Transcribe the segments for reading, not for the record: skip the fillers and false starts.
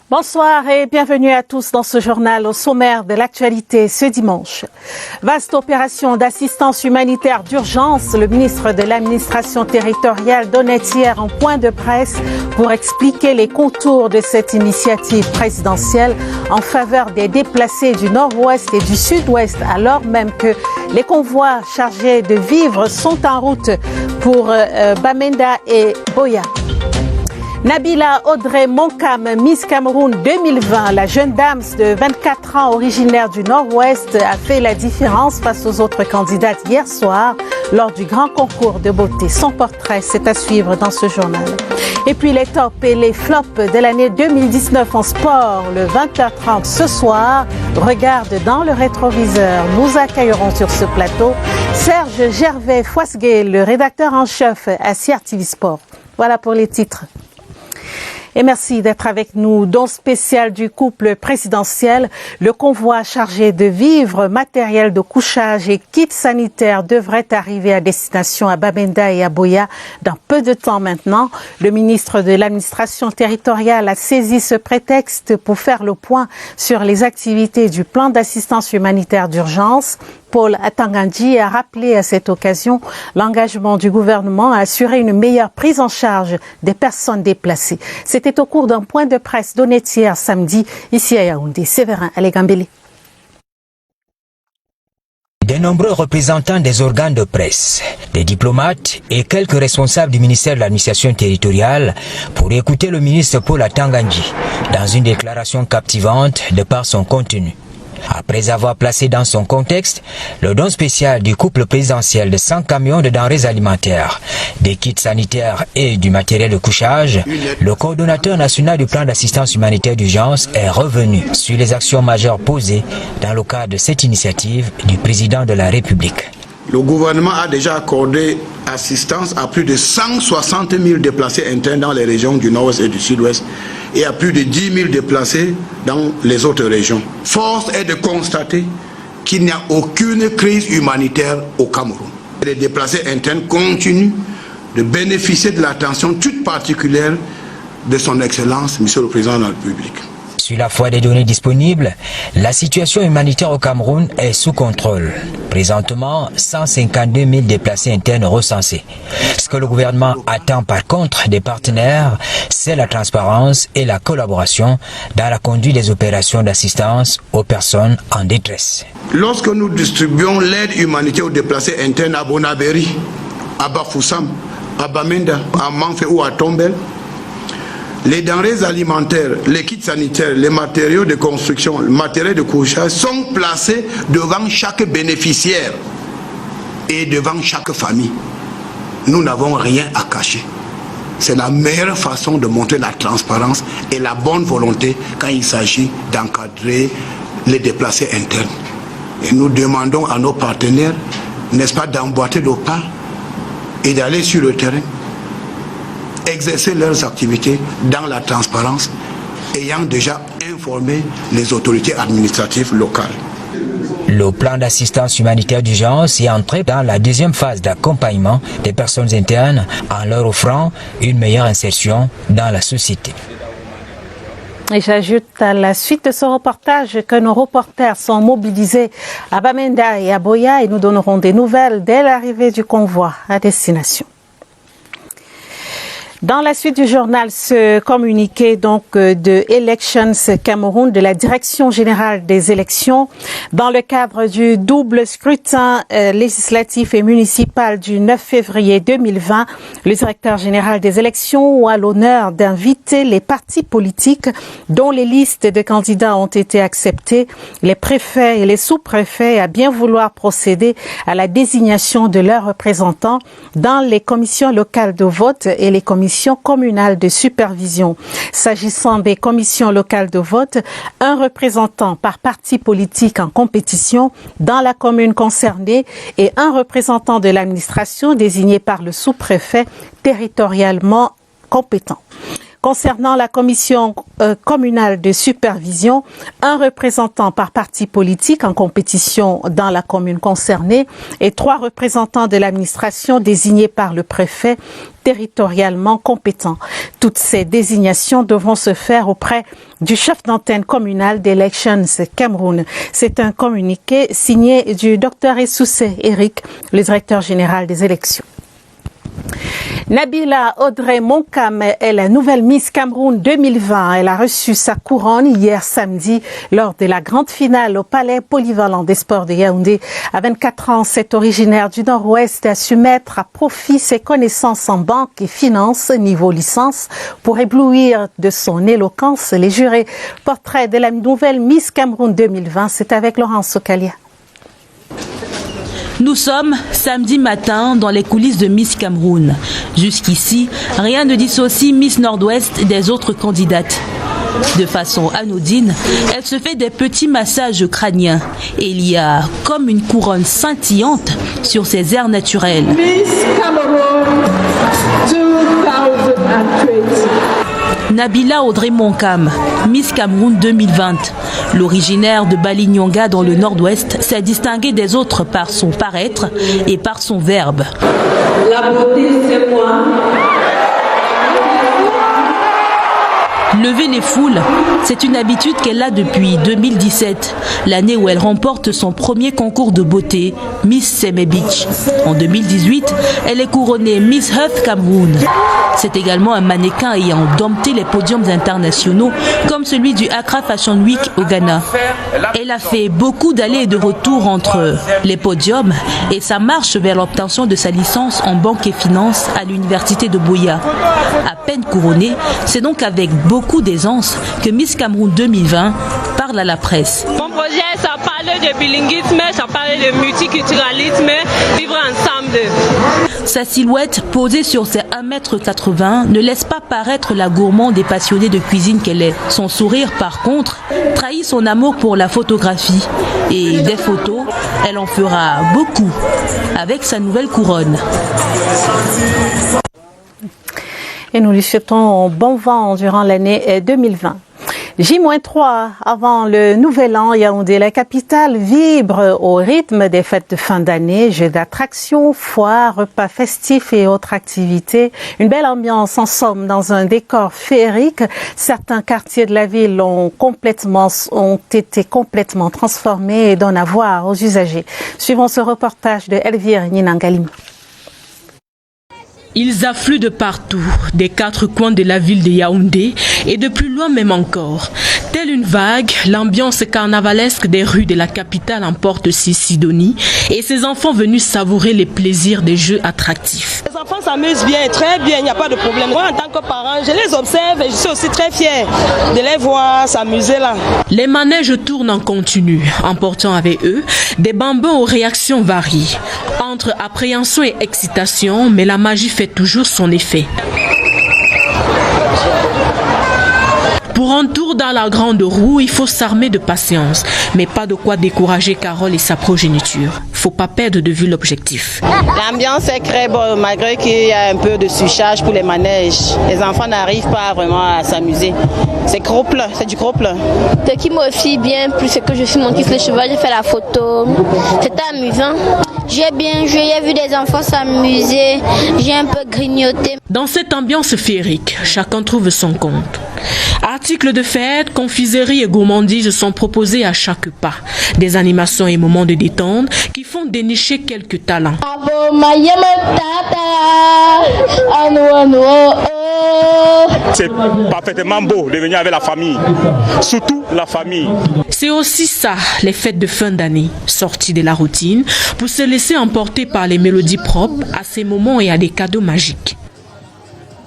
Bonsoir et bienvenue à tous dans ce journal au sommaire de l'actualité ce dimanche. Vaste opération d'assistance humanitaire d'urgence. Le ministre de l'administration territoriale donnait hier un point de presse pour expliquer les contours de cette initiative présidentielle en faveur des déplacés du nord-ouest et du sud-ouest, alors même que les convois chargés de vivres sont en route pour Bamenda et Boya. Nabila Audrey Monkam, Miss Cameroun 2020, la jeune dame de 24 ans originaire du Nord-Ouest, a fait la différence face aux autres candidates hier soir lors du grand concours de beauté. Son portrait, c'est à suivre dans ce journal. Et puis les tops et les flops de l'année 2019 en sport, le 20h30 ce soir. Regarde dans le rétroviseur. Nous accueillerons sur ce plateau Serge Gervais-Fouasgué, le rédacteur en chef à CRTV Sport. Voilà pour les titres. Et merci d'être avec nous. Don spécial du couple présidentiel. Le convoi chargé de vivres, matériel de couchage et kits sanitaires devrait arriver à destination à Bamenda et à Boya dans peu de temps maintenant. Le ministre de l'administration territoriale a saisi ce prétexte pour faire le point sur les activités du plan d'assistance humanitaire d'urgence. Paul Atangandji a rappelé à cette occasion l'engagement du gouvernement à assurer une meilleure prise en charge des personnes déplacées. C'était au cours d'un point de presse donné hier samedi ici à Yaoundé. Séverin Alégambélé. De nombreux représentants des organes de presse, des diplomates et quelques responsables du ministère de l'administration territoriale pour écouter le ministre Paul Atangandji dans une déclaration captivante de par son contenu. Après avoir placé dans son contexte le don spécial du couple présidentiel de 100 camions de denrées alimentaires, des kits sanitaires et du matériel de couchage, le coordonnateur national du plan d'assistance humanitaire d'urgence est revenu sur les actions majeures posées dans le cadre de cette initiative du président de la République. Le gouvernement a déjà accordé assistance à plus de 160 000 déplacés internes dans les régions du Nord-Ouest et du Sud-Ouest et à plus de 10 000 déplacés dans les autres régions. Force est de constater qu'il n'y a aucune crise humanitaire au Cameroun. Les déplacés internes continuent de bénéficier de l'attention toute particulière de son Excellence, Monsieur le Président de la République. Sur la foi des données disponibles, la situation humanitaire au Cameroun est sous contrôle. Présentement, 152 000 déplacés internes recensés. Ce que le gouvernement attend par contre des partenaires, c'est la transparence et la collaboration dans la conduite des opérations d'assistance aux personnes en détresse. Lorsque nous distribuons l'aide humanitaire aux déplacés internes à Bonaberi, à Bafoussam, à Bamenda, à Manfé ou à Tombel, les denrées alimentaires, les kits sanitaires, les matériaux de construction, le matériel de couchage sont placés devant chaque bénéficiaire et devant chaque famille. Nous n'avons rien à cacher. C'est la meilleure façon de montrer la transparence et la bonne volonté quand il s'agit d'encadrer les déplacés internes. Et nous demandons à nos partenaires, n'est-ce pas, d'emboîter le pas et d'aller sur le terrain, exercer leurs activités dans la transparence, ayant déjà informé les autorités administratives locales. Le plan d'assistance humanitaire d'urgence est entré dans la deuxième phase d'accompagnement des personnes internes en leur offrant une meilleure insertion dans la société. Et j'ajoute à la suite de ce reportage que nos reporters sont mobilisés à Bamenda et à Boya et nous donnerons des nouvelles dès l'arrivée du convoi à destination. Dans la suite du journal, ce communiqué de Elections Cameroun, de la Direction générale des élections, dans le cadre du double scrutin législatif et municipal du 9 février 2020, le directeur général des élections a l'honneur d'inviter les partis politiques dont les listes de candidats ont été acceptées, les préfets et les sous-préfets à bien vouloir procéder à la désignation de leurs représentants dans les commissions locales de vote et les commissions communales de supervision. S'agissant des commissions locales de vote, un représentant par parti politique en compétition dans la commune concernée et un représentant de l'administration désigné par le sous-préfet territorialement compétent. Concernant la commission communale de supervision, un représentant par parti politique en compétition dans la commune concernée et 3 représentants de l'administration désignés par le préfet territorialement compétent. Toutes ces désignations devront se faire auprès du chef d'antenne communale d'Elections Cameroun. C'est un communiqué signé du Dr Essoussé Eric, le directeur général des élections. Nabila Audrey Monkam est la nouvelle Miss Cameroun 2020. Elle a reçu sa couronne hier samedi lors de la grande finale au Palais Polyvalent des Sports de Yaoundé. À 24 ans, cette originaire du Nord-Ouest a su mettre à profit ses connaissances en banque et finance niveau licence pour éblouir de son éloquence les jurés. Portrait de la nouvelle Miss Cameroun 2020, c'est avec Laurence Sokalia. Nous sommes samedi matin dans les coulisses de Miss Cameroun. Jusqu'ici, rien ne dissocie Miss Nord-Ouest des autres candidates. De façon anodine, elle se fait des petits massages crâniens et il y a comme une couronne scintillante sur ses airs naturels. Miss Cameroun 2020. Nabila Audrey Monkam, Miss Cameroun 2020. L'originaire de Balignonga dans le Nord-Ouest s'est distinguée des autres par son paraître et par son verbe. La beauté, c'est moi. Lever les foules, c'est une habitude qu'elle a depuis 2017, l'année où elle remporte son premier concours de beauté, Miss Seme Beach. En 2018, elle est couronnée Miss Earth Cameroun. C'est également un mannequin ayant dompté les podiums internationaux comme celui du Accra Fashion Week au Ghana. Elle a fait beaucoup d'allers et de retours entre les podiums et sa marche vers l'obtention de sa licence en banque et finance à l'université de Buea. À peine couronnée, c'est donc avec beaucoup d'aisance que Miss Cameroun 2020 parle à la presse. Mon projet, ça parle de bilinguisme, ça parle de multiculturalisme, vivre ensemble. Sa silhouette, posée sur ses 1,80 m, ne laisse pas paraître la gourmande et passionnée de cuisine qu'elle est. Son sourire, par contre, trahit son amour pour la photographie. Et des photos, elle en fera beaucoup avec sa nouvelle couronne. Et nous lui souhaitons bon vent durant l'année 2020. J-3 avant le nouvel an, Yaoundé, la capitale, vibre au rythme des fêtes de fin d'année, jeux d'attractions, foires, repas festifs et autres activités. Une belle ambiance en somme dans un décor féerique. Certains quartiers de la ville ont été complètement transformés et donnent à voir aux usagers. Suivons ce reportage de Elvire Ninangalim. Ils affluent de partout, des 4 coins de la ville de Yaoundé et de plus loin même encore. Telle une vague, l'ambiance carnavalesque des rues de la capitale emporte Sidonie et ses enfants venus savourer les plaisirs des jeux attractifs. Les enfants s'amusent bien, très bien, il n'y a pas de problème. Moi, en tant que parent, je les observe et je suis aussi très fière de les voir s'amuser là. Les manèges tournent en continu, emportant avec eux des bambins aux réactions variées. Entre appréhension et excitation, mais la magie fait toujours son effet. Pour un tour dans la grande roue, il faut s'armer de patience, mais pas de quoi décourager Carole et sa progéniture. Faut pas perdre de vue l'objectif. L'ambiance est très bonne, malgré qu'il y a un peu de surcharge pour les manèges. Les enfants n'arrivent pas vraiment à s'amuser. C'est du gros plat. Ce qui m'offre bien, plus c'est que je suis monté sur le cheval, j'ai fait la photo. C'était amusant. J'ai bien joué, j'ai vu des enfants s'amuser, j'ai un peu grignoté. Dans cette ambiance féerique, chacun trouve son compte. Articles de fête, confiseries et gourmandises sont proposés à chaque pas. Des animations et moments de détente qui font dénicher quelques talents. C'est parfaitement beau de venir avec la famille, surtout la famille. C'est aussi ça, les fêtes de fin d'année, sorties de la routine pour se laisser emporter par les mélodies propres à ces moments et à des cadeaux magiques.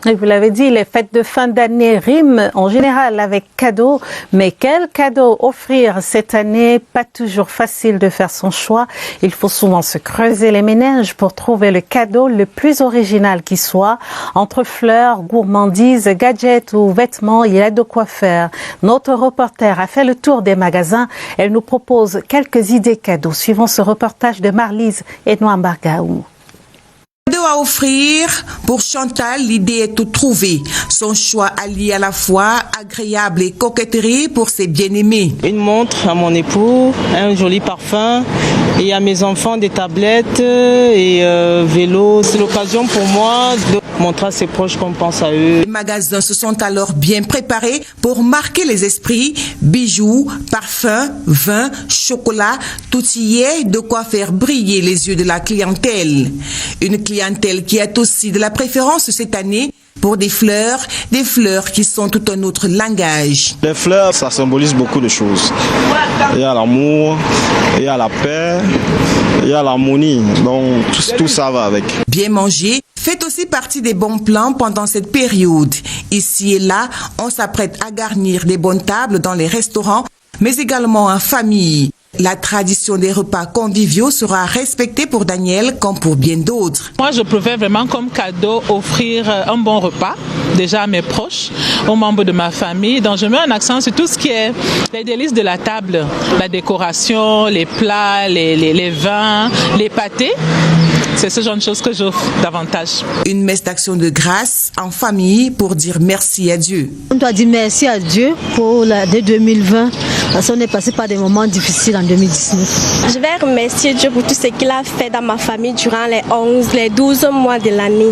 Et vous l'avez dit, les fêtes de fin d'année riment en général avec cadeaux. Mais quel cadeau offrir cette année? Pas toujours facile de faire son choix. Il faut souvent se creuser les méninges pour trouver le cadeau le plus original qui soit. Entre fleurs, gourmandises, gadgets ou vêtements, il y a de quoi faire. Notre reporter a fait le tour des magasins. Elle nous propose quelques idées cadeaux. Suivons ce reportage de Marlise et Noambargaou. À offrir, pour Chantal, l'idée est toute trouvée. Son choix allie à la fois agréable et coquetterie pour ses bien-aimés. Une montre à mon époux, un joli parfum, et à mes enfants des tablettes et vélo. C'est l'occasion pour moi de montrer à ses proches qu'on pense à eux. Les magasins se sont alors bien préparés pour marquer les esprits. Bijoux, parfums, vin, chocolat, tout y est de quoi faire briller les yeux de la clientèle. Une clientèle qui a aussi de la préférence cette année pour des fleurs qui sont tout un autre langage. Les fleurs, ça symbolise beaucoup de choses. Il y a l'amour, il y a la paix, il y a l'harmonie, donc tout ça va avec. Bien manger fait aussi partie des bons plans pendant cette période. Ici et là, on s'apprête à garnir des bonnes tables dans les restaurants, mais également en famille. La tradition des repas conviviaux sera respectée pour Daniel comme pour bien d'autres. Moi, je préfère vraiment comme cadeau offrir un bon repas, déjà à mes proches, aux membres de ma famille. Donc, je mets un accent sur tout ce qui est les délices de la table, la décoration, les plats, les vins, les pâtés. C'est ce genre de choses que j'offre davantage. Une messe d'action de grâce en famille pour dire merci à Dieu. On doit dire merci à Dieu pour l'année 2020 parce qu'on est passé par des moments difficiles en 2019. Je vais remercier Dieu pour tout ce qu'il a fait dans ma famille durant les 12 mois de l'année.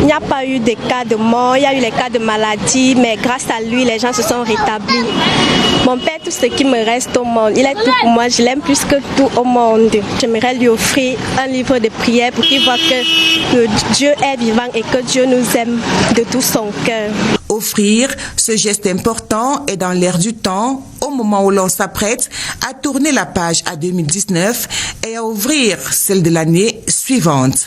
Il n'y a pas eu de cas de mort, il y a eu les cas de maladie, mais grâce à lui, les gens se sont rétablis. Mon père, tout ce qui me reste au monde, il est tout pour moi, je l'aime plus que tout au monde. J'aimerais lui offrir un livre de prière pour qu'il voit que Dieu est vivant et que Dieu nous aime de tout son cœur. Offrir, ce geste important est dans l'air du temps, au moment où l'on s'apprête à tourner la page à 2019 et à ouvrir celle de l'année suivante.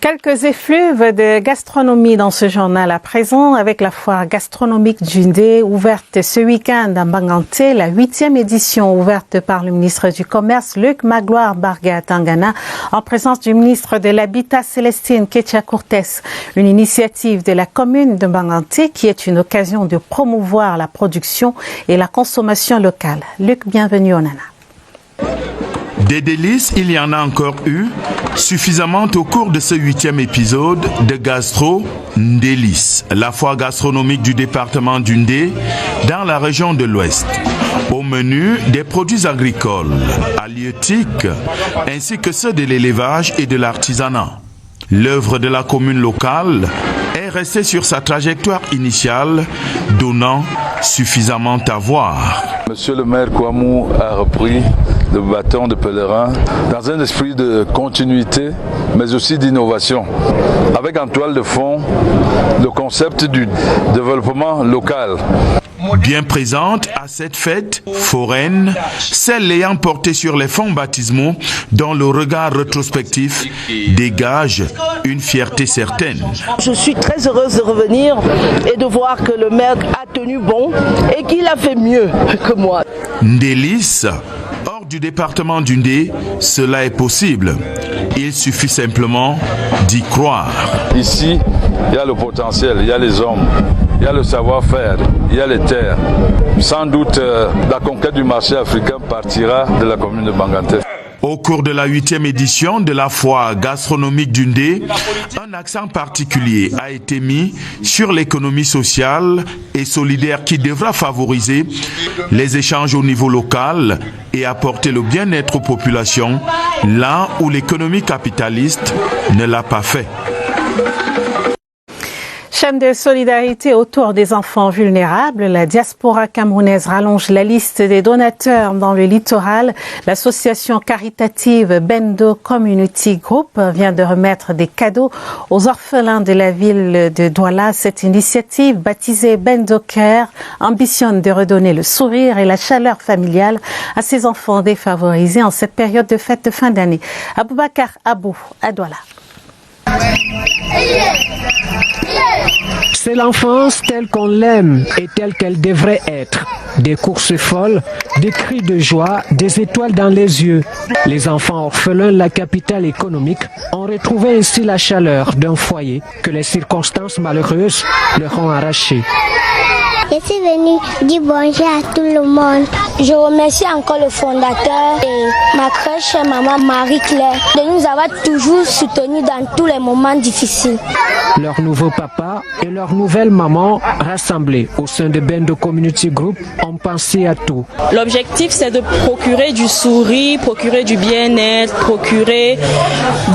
Quelques effluves de gastronomie dans ce journal à présent avec la foire gastronomique d'Undé ouverte ce week-end à Banganté, la 8e édition ouverte par le ministre du Commerce Luc Magloire Barga Tangana en présence du ministre de l'Habitat Célestine Ketia Cortés. Une initiative de la commune de Banganté qui est une occasion de promouvoir la production et la consommation locale. Luc, bienvenue au Nana. Des délices, il y en a encore eu, suffisamment au cours de ce 8e épisode de Gastro Ndélice, la foire gastronomique du département d'Undé, dans la région de l'Ouest. Au menu, des produits agricoles, halieutiques, ainsi que ceux de l'élevage et de l'artisanat. L'œuvre de la commune locale est restée sur sa trajectoire initiale, donnant suffisamment à voir. Monsieur le maire Kouamou a repris le bâton de pèlerin dans un esprit de continuité, mais aussi d'innovation, avec en toile de fond le concept du développement local. Bien présente à cette fête foraine, celle ayant porté sur les fonds baptismaux dont le regard rétrospectif dégage une fierté certaine. Je suis très heureuse de revenir et de voir que le maire a tenu bon et qu'il a fait mieux que moi. Ndélice, hors du département d'Undé, cela est possible. Il suffit simplement d'y croire. Ici, il y a le potentiel, il y a les hommes. Il y a le savoir-faire, il y a les terres. Sans doute, la conquête du marché africain partira de la commune de Banganté. Au cours de la 8e édition de la foire gastronomique d'Undé, un accent particulier a été mis sur l'économie sociale et solidaire qui devra favoriser les échanges au niveau local et apporter le bien-être aux populations, là où l'économie capitaliste ne l'a pas fait. Chaîne de solidarité autour des enfants vulnérables, la diaspora camerounaise rallonge la liste des donateurs dans le littoral. L'association caritative Bendo Community Group vient de remettre des cadeaux aux orphelins de la ville de Douala. Cette initiative, baptisée Bendo Care, ambitionne de redonner le sourire et la chaleur familiale à ces enfants défavorisés en cette période de fête de fin d'année. Aboubakar Abou à Douala. C'est l'enfance telle qu'on l'aime et telle qu'elle devrait être. Des courses folles, des cris de joie, des étoiles dans les yeux. Les enfants orphelins de la capitale économique ont retrouvé ainsi la chaleur d'un foyer que les circonstances malheureuses leur ont arraché. Je suis venue dire bonjour à tout le monde. Je remercie encore le fondateur et ma crèche maman Marie-Claire de nous avoir toujours soutenus dans tous les moments difficiles. Leur nouveau papa et leur nouvelle maman rassemblés au sein de Bendo Community Group ont pensé à tout. L'objectif, c'est de procurer du sourire, procurer du bien-être, procurer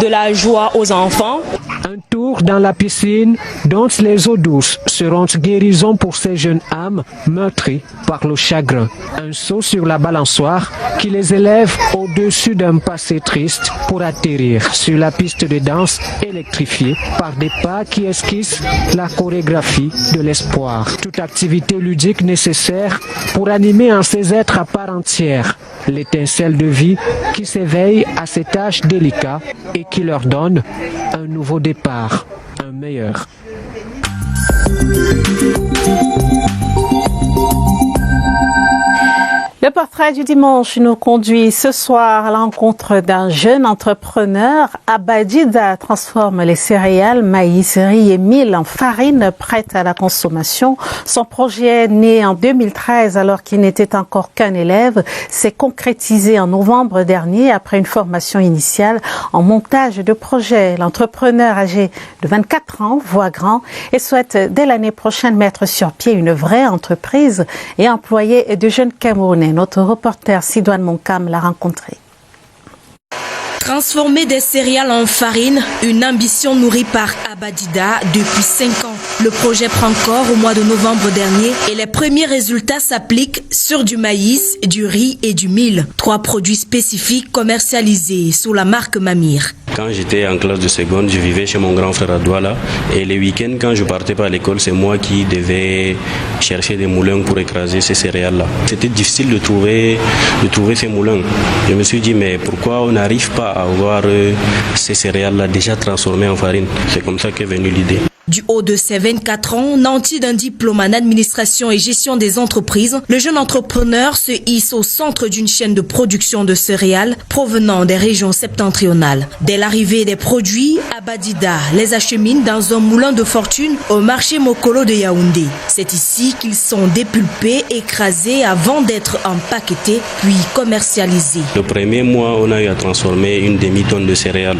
de la joie aux enfants. Un tour dans la piscine dont les eaux douces seront guérison pour ces jeunes âmes meurtries par le chagrin. Un saut sur la balançoire qui les élève au-dessus d'un passé triste pour atterrir sur la piste de danse électrifiée par des pas qui esquissent la chorégraphie de l'espoir. Toute activité ludique nécessaire pour animer en ces êtres à part entière l'étincelle de vie qui s'éveille à cet âge délicat et qui leur donne un nouveau départ, un meilleur. Le portrait du dimanche nous conduit ce soir à l'encontre d'un jeune entrepreneur. Abadida transforme les céréales, maïs, riz et mil en farine prête à la consommation. Son projet, né en 2013 alors qu'il n'était encore qu'un élève, s'est concrétisé en novembre dernier après une formation initiale en montage de projet. L'entrepreneur âgé de 24 ans voit grand et souhaite dès l'année prochaine mettre sur pied une vraie entreprise et employer de jeunes Camerounais. Notre reporter Sidoine Monkam l'a rencontré. Transformer des céréales en farine, une ambition nourrie par Abadida depuis 5 ans. Le projet prend corps au mois de novembre dernier et les premiers résultats s'appliquent sur du maïs, du riz et du mil. 3 produits spécifiques commercialisés sous la marque Mamir. Quand j'étais en classe de seconde, je vivais chez mon grand frère à Douala. Et les week-ends, quand je partais pas à l'école, c'est moi qui devais chercher des moulins pour écraser ces céréales-là. C'était difficile de trouver ces moulins. Je me suis dit, mais pourquoi on n'arrive pas à avoir ces céréales-là déjà transformées en farine? C'est comme ça qu'est venue l'idée. Du haut de ses 24 ans, nanti d'un diplôme en administration et gestion des entreprises, le jeune entrepreneur se hisse au centre d'une chaîne de production de céréales provenant des régions septentrionales. Dès l'arrivée des produits, Abadida les achemine dans un moulin de fortune au marché Mokolo de Yaoundé. C'est ici qu'ils sont dépulpés, écrasés avant d'être empaquetés puis commercialisés. Le premier mois, on a eu à transformer une demi-tonne de céréales.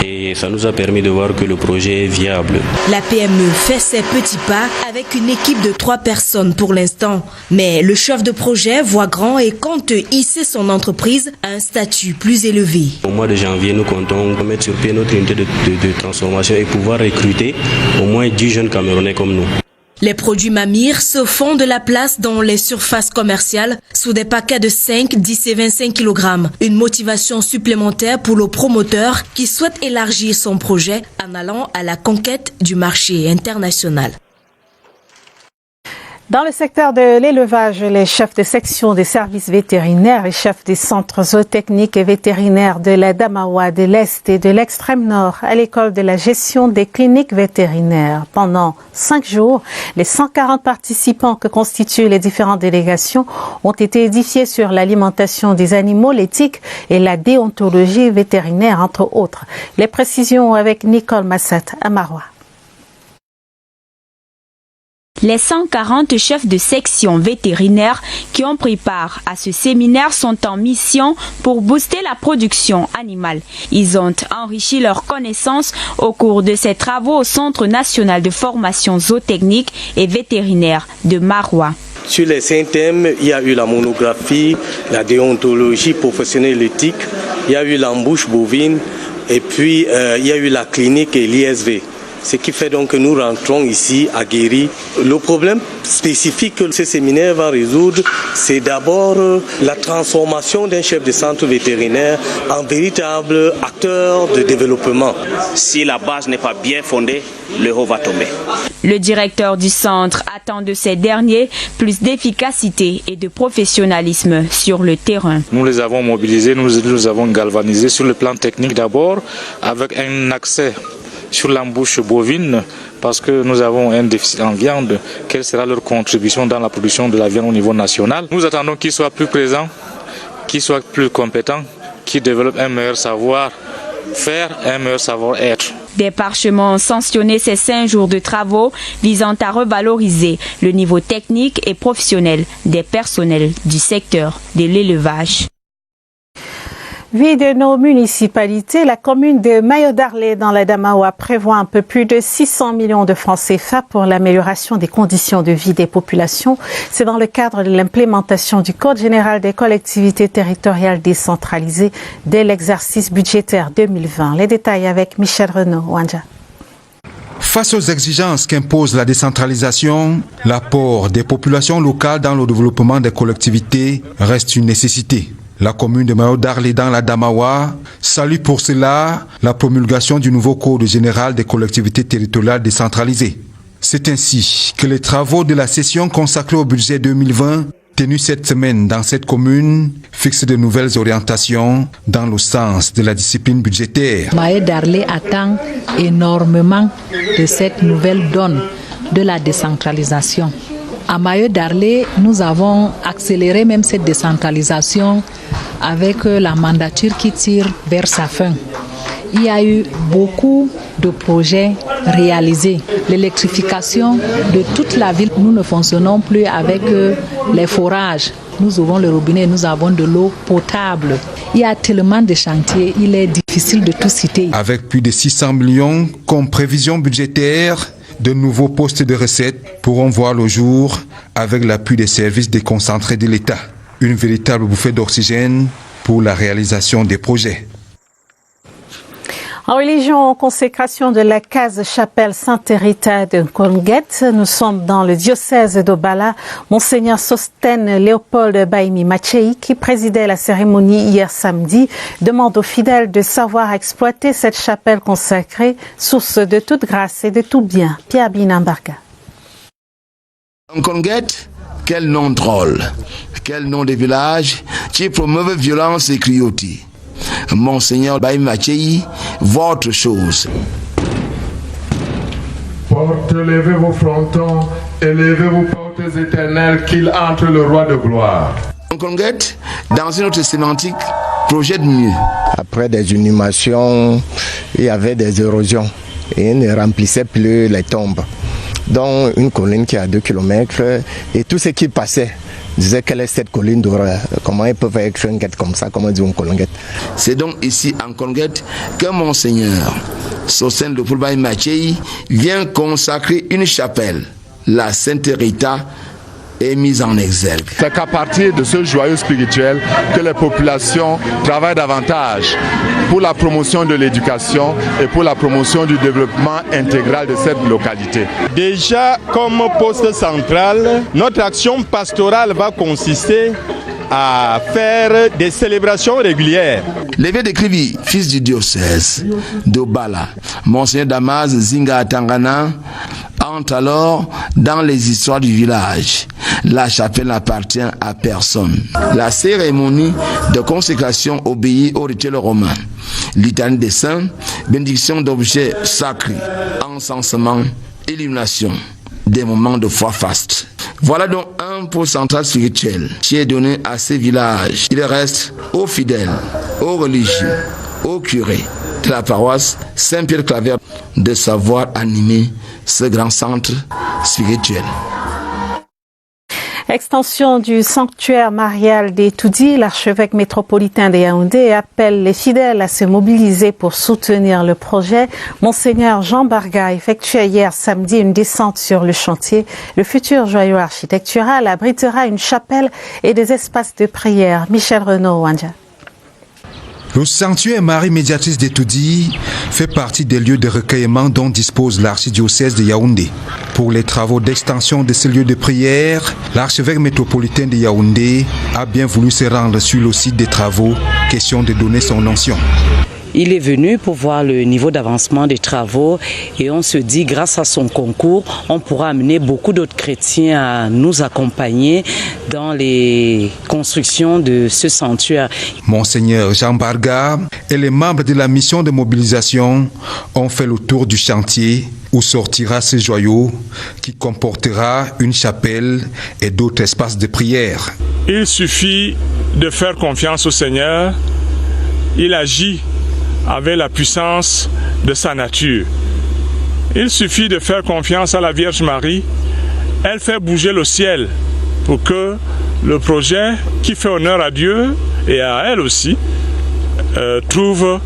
Et ça nous a permis de voir que le projet est viable. La PME fait ses petits pas avec une équipe de 3 personnes pour l'instant. Mais le chef de projet voit grand et compte hisser son entreprise à un statut plus élevé. Au mois de janvier, nous comptons mettre sur pied notre unité de transformation et pouvoir recruter au moins 10 jeunes Camerounais comme nous. Les produits Mamir se font de la place dans les surfaces commerciales sous des paquets de 5, 10 et 25 kg. Une motivation supplémentaire pour le promoteur qui souhaite élargir son projet en allant à la conquête du marché international. Dans le secteur de l'élevage, les chefs de section des services vétérinaires et chefs des centres zootechniques et vétérinaires de la Damawa, de l'Est et de l'extrême nord à l'école de la gestion des cliniques vétérinaires. Pendant 5 jours, les 140 participants que constituent les différentes délégations ont été édifiés sur l'alimentation des animaux, l'éthique et la déontologie vétérinaire, entre autres. Les précisions avec Nicole Massat à Marois. Les 140 chefs de section vétérinaires qui ont pris part à ce séminaire sont en mission pour booster la production animale. Ils ont enrichi leurs connaissances au cours de ces travaux au Centre national de formation zootechnique et vétérinaire de Marois. Sur les 5 thèmes, il y a eu la monographie, la déontologie professionnelle éthique, il y a eu l'embouche bovine et puis il y a eu la clinique et l'ISV. Ce qui fait donc que nous rentrons ici à Guéry. Le problème spécifique que ce séminaire va résoudre, c'est d'abord la transformation d'un chef de centre vétérinaire en véritable acteur de développement. Si la base n'est pas bien fondée, le haut va tomber. Le directeur du centre attend de ces derniers plus d'efficacité et de professionnalisme sur le terrain. Nous les avons mobilisés, nous les avons galvanisés sur le plan technique d'abord, avec un accès sur l'embouche bovine, parce que nous avons un déficit en viande. Quelle sera leur contribution dans la production de la viande au niveau national? Nous attendons qu'ils soient plus présents, qu'ils soient plus compétents, qu'ils développent un meilleur savoir-faire, un meilleur savoir-être. Des parchements ont sanctionné ces 5 jours de travaux visant à revaloriser le niveau technique et professionnel des personnels du secteur de l'élevage. Vie de nos municipalités, la commune de Mayo-Darlé dans la Damawa prévoit un peu plus de 600 millions de francs CFA pour l'amélioration des conditions de vie des populations. C'est dans le cadre de l'implémentation du Code général des collectivités territoriales décentralisées dès l'exercice budgétaire 2020. Les détails avec Michel Renaud. Wanja. Face aux exigences qu'impose la décentralisation, l'apport des populations locales dans le développement des collectivités reste une nécessité. La commune de Mayo-Darlé dans la Damawa salue pour cela la promulgation du nouveau Code général des collectivités territoriales décentralisées. C'est ainsi que les travaux de la session consacrée au budget 2020, tenue cette semaine dans cette commune, fixent de nouvelles orientations dans le sens de la discipline budgétaire. Mayo-Darlé attend énormément de cette nouvelle donne de la décentralisation. À Mayo-Darlé, nous avons accéléré même cette décentralisation avec la mandature qui tire vers sa fin. Il y a eu beaucoup de projets réalisés. L'électrification de toute la ville, nous ne fonctionnons plus avec les forages. Nous ouvrons le robinet et nous avons de l'eau potable. Il y a tellement de chantiers, il est difficile de tout citer. Avec plus de 600 millions comme prévision budgétaire, de nouveaux postes de recettes pourront voir le jour avec l'appui des services déconcentrés de l'État. Une véritable bouffée d'oxygène pour la réalisation des projets. En religion, en consécration de la case-chapelle Sainte-Rita de Nkonguet, nous sommes dans le diocèse d'Obala. Monseigneur Sostène Léopold Baimi Machéi, qui présidait la cérémonie hier samedi, demande aux fidèles de savoir exploiter cette chapelle consacrée, source de toute grâce et de tout bien. Pierre Binambarga. Nkonguet, quel nom drôle, quel nom de village qui promeut violence et cruauté. Monseigneur Baimi Machéi, votre chose. Portes, levez vos frontons, élevez vos portes éternelles, qu'il entre le roi de gloire. Nkonguet, dans une autre sémantique, projette mieux. Après des inhumations, il y avait des érosions et il ne remplissait plus les tombes. Donc une colline qui a 2 km et tout ce qui passait disait quelle est cette colline d'horreur. Comment ils peuvent être une guette comme ça, comment dire une colline. C'est donc ici en Nkonguet que Monseigneur Sostène Léopold Baimi Machéi vient consacrer une chapelle, la Sainte-Rita, est mise en exergue. C'est qu'à partir de ce joyau spirituel que les populations travaillent davantage pour la promotion de l'éducation et pour la promotion du développement intégral de cette localité. Déjà, comme poste central, notre action pastorale va consister à faire des célébrations régulières. L'évêque de Krivi, fils du diocèse d'Obala, Monseigneur Damas Zinga Tangana, entre alors dans les histoires du village. La chapelle n'appartient à personne. La cérémonie de consécration obéit au rituel romain. Litanie des saints, bénédiction d'objets sacrés, encensement, illumination, des moments de foi faste. Voilà donc un pôle central spirituel qui est donné à ces villages. Il reste aux fidèles, aux religieux, aux curés de la paroisse Saint-Pierre-Claver de savoir animer ce grand centre spirituel. Extension du sanctuaire marial des Toudi, l'archevêque métropolitain de Yaoundé appelle les fidèles à se mobiliser pour soutenir le projet. Monseigneur Jean Barga effectuait hier samedi une descente sur le chantier. Le futur joyau architectural abritera une chapelle et des espaces de prière. Michel Renaud, Wanja. Le sanctuaire Marie Médiatrice d'Etoudi fait partie des lieux de recueillement dont dispose l'archidiocèse de Yaoundé. Pour les travaux d'extension de ces lieux de prière, l'archevêque métropolitain de Yaoundé a bien voulu se rendre sur le site des travaux, question de donner son onction. Il est venu pour voir le niveau d'avancement des travaux et on se dit grâce à son concours, on pourra amener beaucoup d'autres chrétiens à nous accompagner dans les constructions de ce sanctuaire. Monseigneur Jean Barga et les membres de la mission de mobilisation ont fait le tour du chantier où sortira ce joyau qui comportera une chapelle et d'autres espaces de prière. Il suffit de faire confiance au Seigneur. Il agit avec la puissance de sa nature. Il suffit de faire confiance à la Vierge Marie. Elle fait bouger le ciel pour que le projet qui fait honneur à Dieu et à elle aussi trouve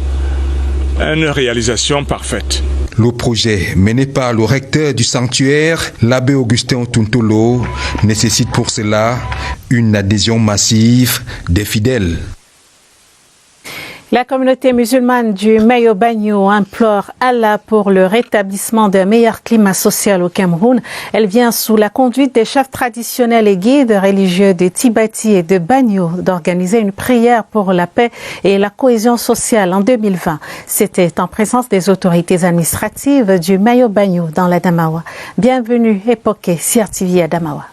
une réalisation parfaite. Le projet mené par le recteur du sanctuaire, l'abbé Augustin Tuntolo, nécessite pour cela une adhésion massive des fidèles. La communauté musulmane du Mayo-Bagno implore Allah pour le rétablissement d'un meilleur climat social au Cameroun. Elle vient sous la conduite des chefs traditionnels et guides religieux de Tibati et de Bagno d'organiser une prière pour la paix et la cohésion sociale en 2020. C'était en présence des autorités administratives du Mayo-Bagno dans la Damawa. Bienvenue, Époque, CRTV à Damawa.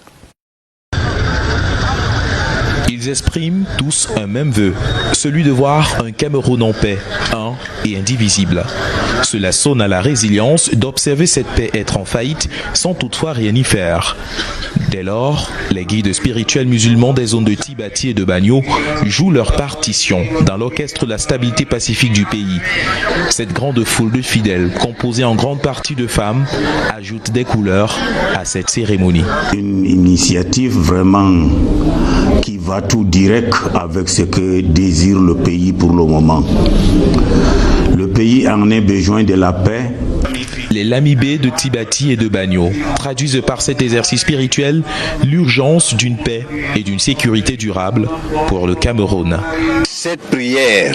Ils expriment tous un même vœu, celui de voir un Cameroun en paix, un et indivisible. Cela sonne à la résilience d'observer cette paix être en faillite sans toutefois rien y faire. Dès lors, les guides spirituels musulmans des zones de Tibati et de Bagno jouent leur partition dans l'orchestre de la stabilité pacifique du pays. Cette grande foule de fidèles, composée en grande partie de femmes, ajoute des couleurs à cette cérémonie. Une initiative vraiment qui va tout direct avec ce que désire le pays pour le moment. Le pays en a besoin de la paix. Les lamibés de Tibati et de Bagno traduisent par cet exercice spirituel l'urgence d'une paix et d'une sécurité durable pour le Cameroun. Cette prière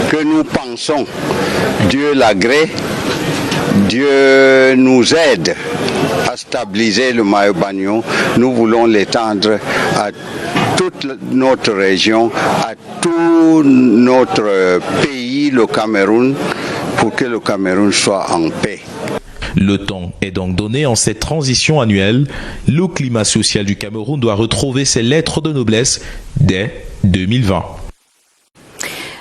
que nous pensons, Dieu l'agrée, Dieu nous aide à stabiliser le Mayo-Bagno. Nous voulons l'étendre à toute notre région, à tout notre pays, le Cameroun, pour que le Cameroun soit en paix. Le temps est donc donné en cette transition annuelle. Le climat social du Cameroun doit retrouver ses lettres de noblesse dès 2020.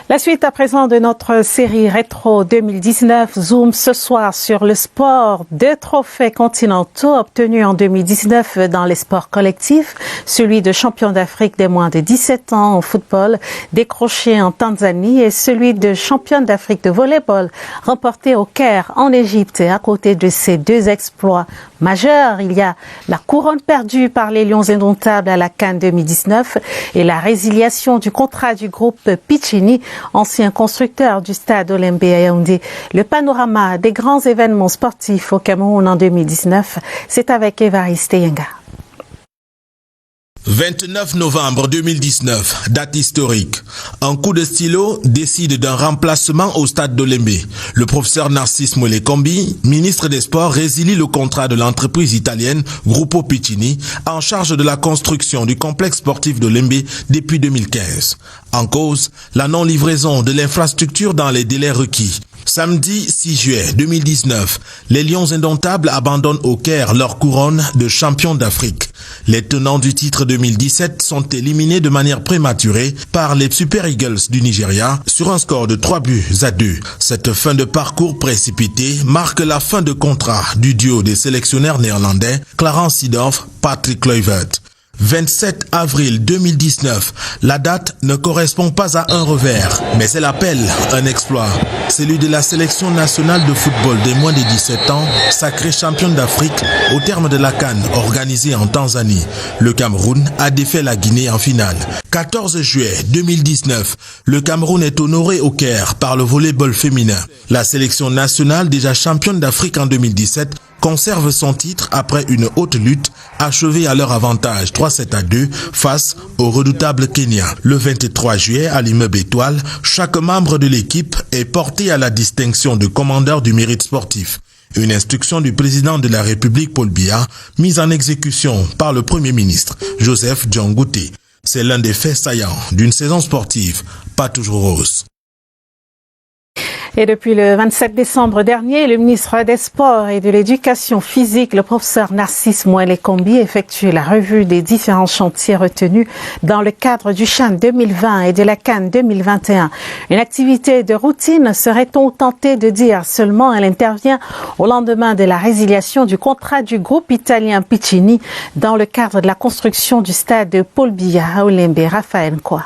La suite à présent de notre série Rétro 2019 zoom ce soir sur le sport. 2 trophées continentaux obtenus en 2019 dans les sports collectifs. Celui de champion d'Afrique des moins de 17 ans au football décroché en Tanzanie et celui de champion d'Afrique de volleyball remporté au Caire en Égypte. À côté de ces 2 exploits majeurs, il y a la couronne perdue par les Lions indomptables à la CAN 2019 et la résiliation du contrat du groupe Piccini, ancien constructeur du stade Olembe à Yaoundé. Le panorama des grands événements sportifs au Cameroun en 2019, c'est avec Évariste Yenga. 29 novembre 2019, date historique. Un coup de stylo décide d'un remplacement au stade d'Olembe. Le professeur Narcisse Mwelekombi, ministre des Sports, résilie le contrat de l'entreprise italienne Gruppo Piccini en charge de la construction du complexe sportif d'Olembe depuis 2015. En cause, la non-livraison de l'infrastructure dans les délais requis. Samedi 6 juillet 2019, les Lions indomptables abandonnent au Caire leur couronne de champion d'Afrique. Les tenants du titre 2017 sont éliminés de manière prématurée par les Super Eagles du Nigeria sur un score de 3-2. Cette fin de parcours précipitée marque la fin de contrat du duo des sélectionneurs néerlandais Clarence Seedorf, Patrick Kluivert. 27 avril 2019, la date ne correspond pas à un revers, mais elle appelle un exploit. Celui de la sélection nationale de football des moins de 17 ans, sacrée championne d'Afrique au terme de la CAN organisée en Tanzanie. Le Cameroun a défait la Guinée en finale. 14 juillet 2019, le Cameroun est honoré au Caire par le volleyball féminin. La sélection nationale, déjà championne d'Afrique en 2017, conserve son titre après une haute lutte achevée à leur avantage 3-7-2 face au redoutable Kenya. Le 23 juillet à l'immeuble Étoile, chaque membre de l'équipe est porté à la distinction de commandeur du mérite sportif. Une instruction du président de la République Paul Biya, mise en exécution par le Premier ministre Joseph Djangouté. C'est l'un des faits saillants d'une saison sportive pas toujours rose. Et depuis le 27 décembre dernier, le ministre des Sports et de l'Éducation physique, le professeur Narcisse Mwelekombi, effectue la revue des différents chantiers retenus dans le cadre du CHAN 2020 et de la CAN 2021. Une activité de routine, serait-on tenté de dire, seulement elle intervient au lendemain de la résiliation du contrat du groupe italien Piccini dans le cadre de la construction du stade de Paul Biya à Olembe. Raphaël Nkwa.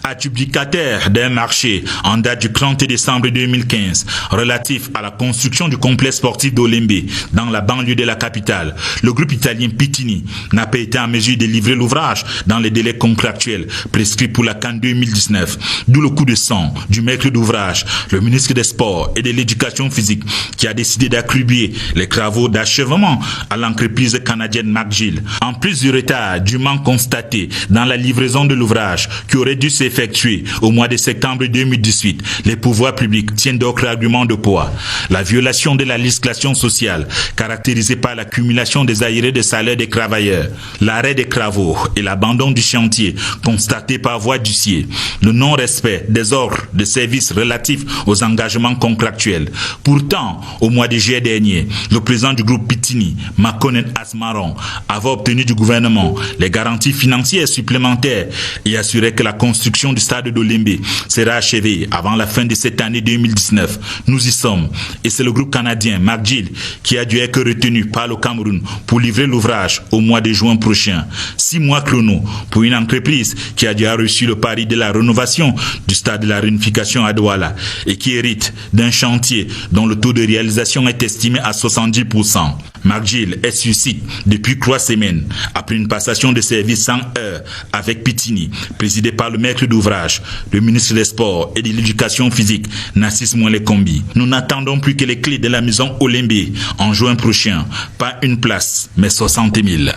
Adjudicataire d'un marché en date du 30 décembre 2015 relatif à la construction du complexe sportif d'Olembe dans la banlieue de la capitale, le groupe italien Pitini n'a pas été en mesure de livrer l'ouvrage dans les délais contractuels prescrits pour la CAN 2019. D'où le coup de sang du maître d'ouvrage, le ministre des Sports et de l'Éducation physique, qui a décidé d'attribuer les travaux d'achèvement à l'entreprise canadienne McGill. En plus du retard dûment constaté dans la livraison de l'ouvrage qui aurait dû s'effectuer au mois de septembre 2018, les pouvoirs publics tiennent d'autres arguments de poids. La violation de la législation sociale, caractérisée par l'accumulation des arriérés de salaire des travailleurs, l'arrêt des travaux et l'abandon du chantier constaté par voie d'huissier, le non-respect des ordres de service relatifs aux engagements contractuels. Pourtant, au mois de juillet dernier, le président du groupe Pitini, Makonnen Asmaron, avait obtenu du gouvernement les garanties financières supplémentaires et assuré que la construction du stade d'Olembe sera achevée avant la fin de cette année 2019. Nous y sommes et c'est le groupe canadien McGill qui a dû être retenu par le Cameroun pour livrer l'ouvrage au mois de juin prochain. 6 mois chrono pour une entreprise qui a déjà reçu le pari de la rénovation du stade de la réunification à Douala et qui hérite d'un chantier dont le taux de réalisation est estimé à 70%. McGill est sur site depuis 3 semaines après une passation de service 100 heures avec Pitini, présidé par le maître d'ouvrage, le ministre des Sports et de l'Éducation physique, Narcisse Moelle-Kombi. Nous n'attendons plus que les clés de la maison Olembe en juin prochain. Pas une place, mais 60 000.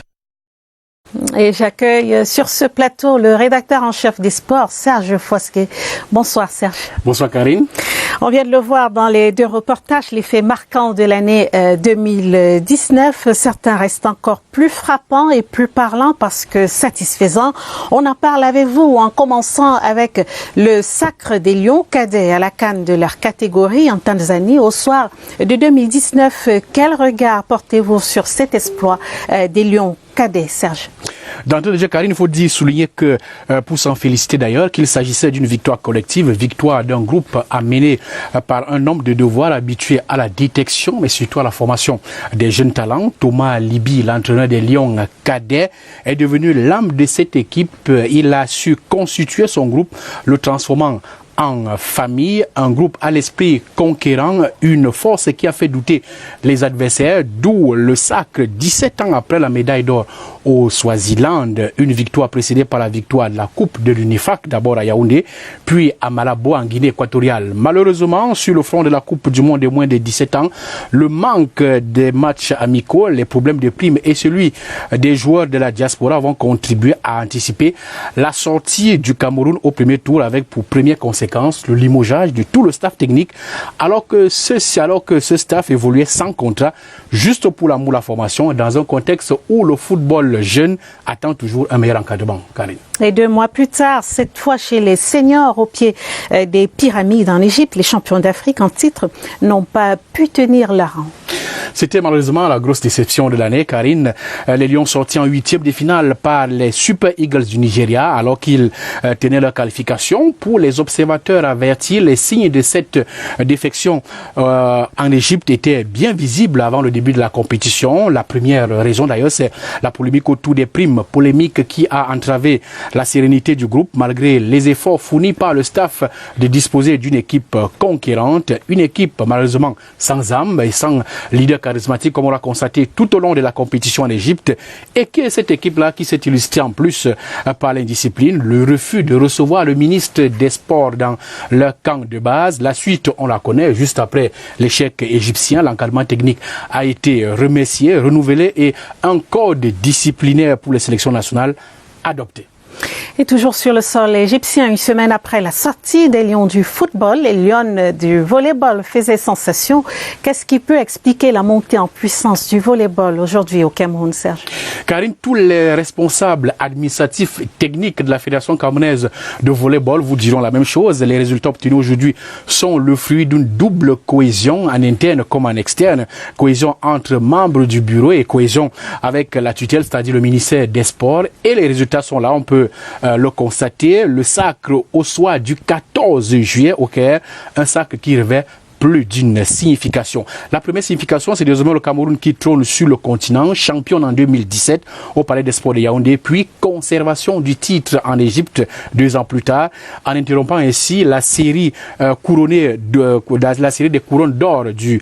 Et j'accueille sur ce plateau le rédacteur en chef des sports, Serge Fouasquet. Bonsoir Serge. Bonsoir Karine. On vient de le voir dans les 2 reportages, les faits marquants de l'année 2019. Certains restent encore plus frappants et plus parlants parce que satisfaisants. On en parle avec vous en commençant avec le sacre des Lions cadets à la CAN de leur catégorie en Tanzanie au soir de 2019. Quel regard portez-vous sur cet exploit des Lions cadets, Serge? D'entrée déjà, Karine, il faut souligner que, pour s'en féliciter d'ailleurs, qu'il s'agissait d'une victoire collective, victoire d'un groupe amené par un homme de devoirs habitué à la détection, mais surtout à la formation des jeunes talents. Thomas Libi, l'entraîneur des Lions cadets, est devenu l'âme de cette équipe. Il a su constituer son groupe, le transformant en famille, un groupe à l'esprit conquérant, une force qui a fait douter les adversaires, d'où le sacre 17 ans après la médaille d'or au Swaziland, une victoire précédée par la victoire de la Coupe de l'UNIFAC, d'abord à Yaoundé, puis à Malabo en Guinée équatoriale. Malheureusement, sur le front de la Coupe du Monde des moins de 17 ans, le manque des matchs amicaux, les problèmes de primes et celui des joueurs de la diaspora vont contribuer à anticiper la sortie du Cameroun au premier tour avec pour première conséquence le limogeage de tout le staff technique alors que ce staff évoluait sans contrat juste pour l'amour de la formation dans un contexte où le football jeune attend toujours un meilleur encadrement. Karine. Et 2 mois plus tard, cette fois chez les seniors au pied des pyramides en Égypte, les champions d'Afrique en titre n'ont pas pu tenir leur rang. C'était malheureusement la grosse déception de l'année, Karine. Les Lions sortis en 8e de finale par les Super Eagles du Nigeria alors qu'ils tenaient leur qualification. Pour les observateurs avertis, les signes de cette défection en Égypte étaient bien visibles avant le début de la compétition. La première raison d'ailleurs, c'est la polémique autour des primes, polémique qui a entravé la sérénité du groupe malgré les efforts fournis par le staff de disposer d'une équipe conquérante, une équipe malheureusement sans âme et sans leader charismatique comme on l'a constaté tout au long de la compétition en Égypte, et que cette équipe-là qui s'est illustrée en plus par l'indiscipline, le refus de recevoir le ministre des Sports dans leur camp de base. La suite, on la connaît, juste après l'échec égyptien, l'encadrement technique a été remercié, renouvelé et un code disciplinaire pour les sélections nationales adopté. Et toujours sur le sol égyptien, une semaine après la sortie des Lions du football, les Lions du volleyball faisaient sensation. Qu'est-ce qui peut expliquer la montée en puissance du volleyball aujourd'hui au Cameroun, Serge? Karine, tous les responsables administratifs et techniques de la Fédération camerounaise de volleyball vous diront la même chose. Les résultats obtenus aujourd'hui sont le fruit d'une double cohésion en interne comme en externe. Cohésion entre membres du bureau et cohésion avec la tutelle, c'est-à-dire le ministère des Sports. Et les résultats sont là, on peut le constater. Le sacre au soir du 14 juillet au Caire, un sacre qui revêt plus d'une signification. La première signification, c'est désormais le Cameroun qui trône sur le continent, champion en 2017 au Palais des Sports de Yaoundé, puis conservation du titre en Égypte 2 ans plus tard, en interrompant ainsi la série couronnée la série des couronnes d'or du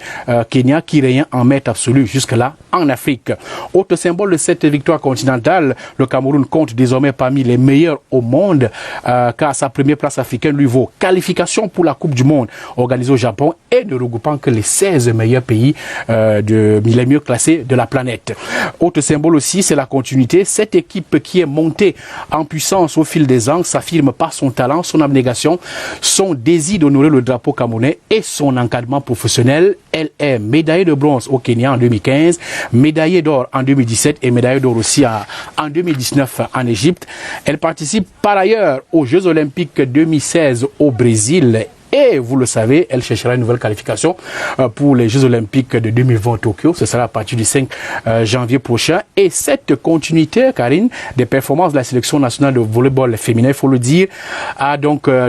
Kenya qui régnait en maître absolu jusque-là en Afrique. Autre symbole de cette victoire continentale, le Cameroun compte désormais parmi les meilleurs au monde car sa première place africaine lui vaut qualification pour la Coupe du Monde organisée au Japon et ne regroupant que les 16 meilleurs pays les mieux classés de la planète. Autre symbole aussi, c'est la continuité. Cette équipe qui est montée en puissance au fil des ans s'affirme par son talent, son abnégation, son désir d'honorer le drapeau camerounais et son encadrement professionnel. Elle est médaillée de bronze au Kenya en 2015, médaillée d'or en 2017 et médaillée d'or aussi en 2019 en Égypte. Elle participe par ailleurs aux Jeux Olympiques 2016 au Brésil. Et vous le savez, elle cherchera une nouvelle qualification pour les Jeux Olympiques de 2020 à Tokyo. Ce sera à partir du 5 janvier prochain. Et cette continuité, Karine, des performances de la sélection nationale de volleyball féminin, il faut le dire,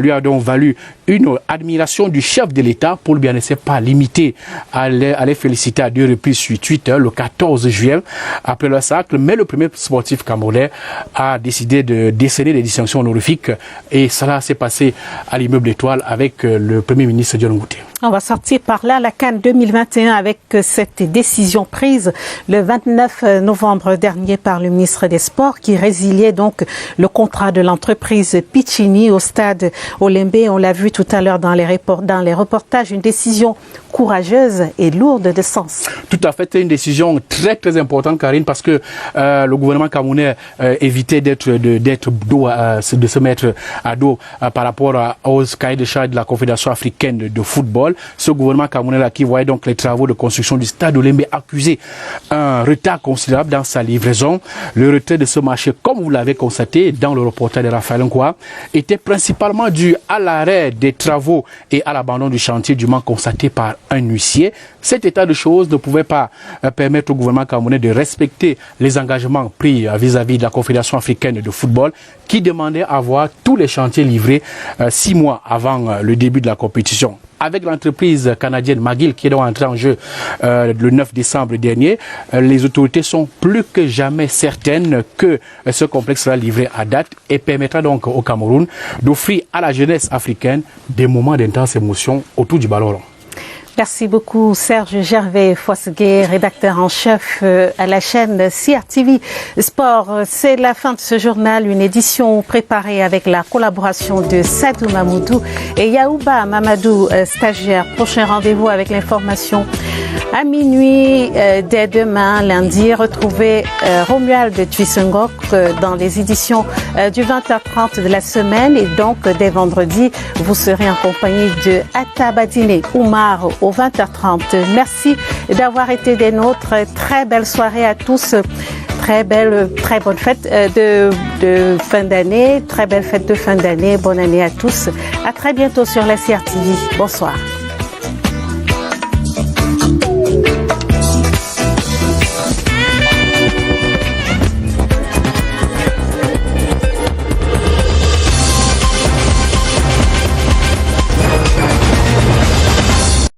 lui a donc valu une admiration du chef de l'État pour lui en laisser pas limiter à les féliciter à 2 reprises sur Twitter le 14 juillet après le sacre. Mais le premier sportif camerounais a décidé de décerner des distinctions honorifiques et cela s'est passé à l'Immeuble Étoile avec le Premier ministre John Ngouté. On va sortir par là la CAN 2021 avec cette décision prise le 29 novembre dernier par le ministre des Sports qui résiliait donc le contrat de l'entreprise Piccini au stade Olembe. On l'a vu tout à l'heure dans les reportages, une décision courageuse et lourde de sens. Tout à fait, c'est une décision très très importante, Karine, parce que le gouvernement camerounais évitait de se mettre à dos par rapport aux cahiers de charges de la Confédération africaine de football. Ce gouvernement camerounais qui voyait donc les travaux de construction du stade Olembe accuser un retard considérable dans sa livraison. Le retrait de ce marché, comme vous l'avez constaté dans le reportage de Raphaël Nkwa, était principalement dû à l'arrêt des travaux et à l'abandon du chantier du manque constaté par un huissier. Cet état de choses ne pouvait pas permettre au gouvernement camerounais de respecter les engagements pris vis-à-vis de la Confédération africaine de football qui demandait à voir tous les chantiers livrés 6 mois avant le début de la compétition. Avec l'entreprise canadienne McGill qui est donc entrée en jeu le 9 décembre dernier, les autorités sont plus que jamais certaines que ce complexe sera livré à date et permettra donc au Cameroun d'offrir à la jeunesse africaine des moments d'intense émotion autour du ballon rond. Merci beaucoup Serge Gervais Foisgué, rédacteur en chef à la chaîne CRTV Sport. C'est la fin de ce journal, une édition préparée avec la collaboration de Sadou Mamoudou et Yaouba Mamadou, stagiaire. Prochain rendez-vous avec l'information à minuit dès demain, lundi. Retrouvez Romuald Tuissengok dans les éditions du 20h30 de la semaine et donc dès vendredi, vous serez en compagnie de Atabadine Oumar au 20h30. Merci d'avoir été des nôtres. Très belle soirée à tous. Très bonne fête de fin d'année. Très belle fête de fin d'année. Bonne année à tous. À très bientôt sur la CRTV. Bonsoir.